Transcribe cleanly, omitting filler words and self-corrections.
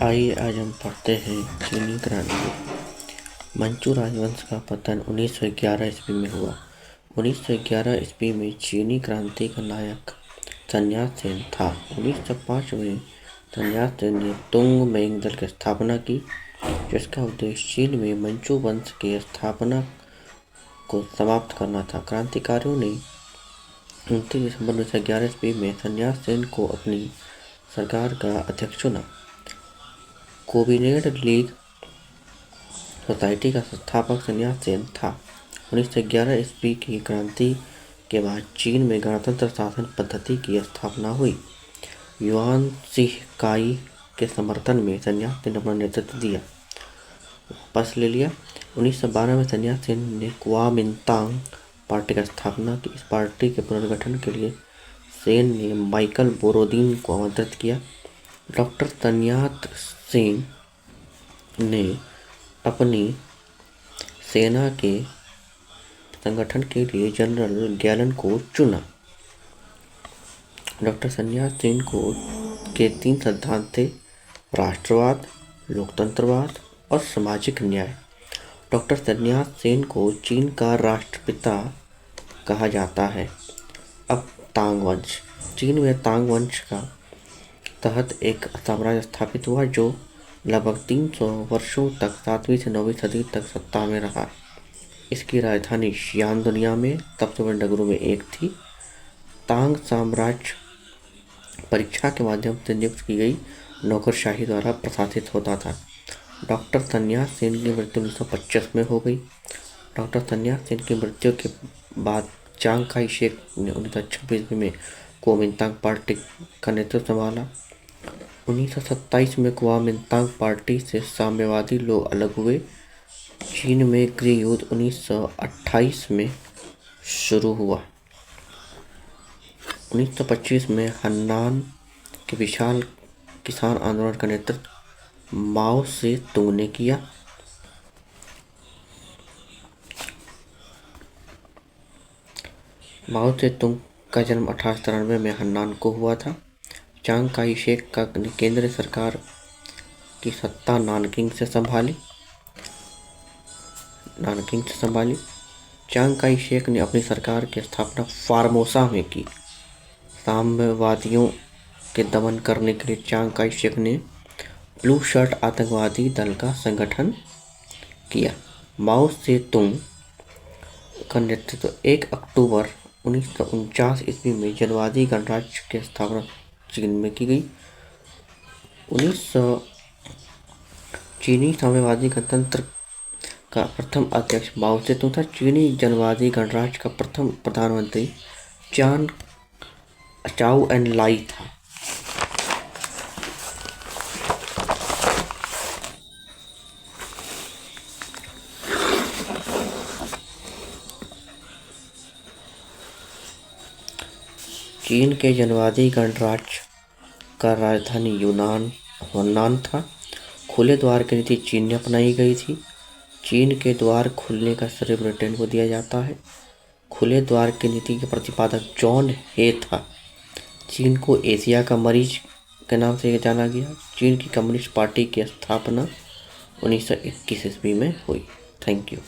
आइए आज हम पढ़ते हैं चीनी क्रांति। मंचू राजवंश का पतन 1911 ईस्वी में हुआ। 1911 ईस्वी में चीनी क्रांति का नायक सन्यास सेन था। 1905 में सन्यास सेन ने तुंग मेंग दल की स्थापना की, जिसका उद्देश्य चीन में मंचू वंश की स्थापना को समाप्त करना था। क्रांतिकारियों ने 29 दिसंबर 1911 ईस्वी में सन्यास सेन को अपनी सरकार का अध्यक्ष चुना। कोविनेड लीग सोसाइटी का संस्थापक सन्यास सेन था। 1911 ईस्वी की क्रांति के बाद चीन में गणतंत्र शासन पद्धति की स्थापना हुई। युआन शी काई के समर्थन में सन्यास सेन ने अपना नेतृत्व दिया वापस ले लिया। 1912 में सन्यास सेन ने कुओमिंतांग पार्टी की स्थापना की। इस पार्टी के पुनर्गठन के लिए सेन ने माइकल बोरोदीन को आमंत्रित किया। डॉक्टर सन्यास सेन ने अपनी सेना के संगठन के लिए जनरल गैलन को चुना। डॉक्टर सन्यास सेन के 3 सिद्धांत थे: राष्ट्रवाद, लोकतंत्रवाद और सामाजिक न्याय। डॉक्टर सन्यास सेन को चीन का राष्ट्रपिता कहा जाता है। अब तांग वंश। चीन में तांग वंश का तहत एक साम्राज्य स्थापित हुआ जो लगभग 300 वर्षों तक 7वीं से 9वीं सदी तक सत्ता में रहा। इसकी राजधानी शियान दुनिया में सबसे बड़े नगरों में एक थी। तांग साम्राज्य परीक्षा के माध्यम से नियुक्त की गई नौकरशाही द्वारा प्रशासित होता था। डॉक्टर सन्यास सेन की मृत्यु 1925 में हो गई। डॉक्टर सन्यास सेन की मृत्यु के बाद चांग काई शेक ने 1926 में कुओमिंतांग पार्टी का नेतृत्व संभाला। 1927 में कुओमिंतांग पार्टी से साम्यवादी लोग अलग हुए। चीन में गृह युद्ध 1928 में शुरू हुआ। 1925 में हन्नान के विशाल किसान आंदोलन का नेतृत्व माओ से तुंग ने किया। माओ से तुंग का जन्म 1893 में हन्नान को हुआ था। चांग काई शेक का केंद्रीय सरकार की सत्ता नानकिंग से संभाली। चांग काई शेक ने अपनी सरकार की स्थापना फार्मोसा में की। साम्यवादियों के दमन करने के लिए चांग काई शेक ने ब्लू शर्ट आतंकवादी दल का संगठन किया। माओ से तुंग का नेतृत्व 1 अक्टूबर 1949 ईस्वी में जनवादी गणराज्य की स्थापना चीन में की गई। चीनी साम्यवादी गणतंत्र का प्रथम अध्यक्ष माओ से तुंग था। चीनी जनवादी गणराज्य का प्रथम प्रधानमंत्री चाउ एन लाई था। चीन के जनवादी गणराज्य का राजधानी हन्नान था। खुले द्वार की नीति चीन में अपनाई गई थी। चीन के द्वार खुलने का श्रेय ब्रिटेन को दिया जाता है। खुले द्वार की नीति के प्रतिपादक जॉन हे था। चीन को एशिया का मरीज के नाम से जाना गया। चीन की कम्युनिस्ट पार्टी की स्थापना 1921 ईस्वी में हुई। Thank you.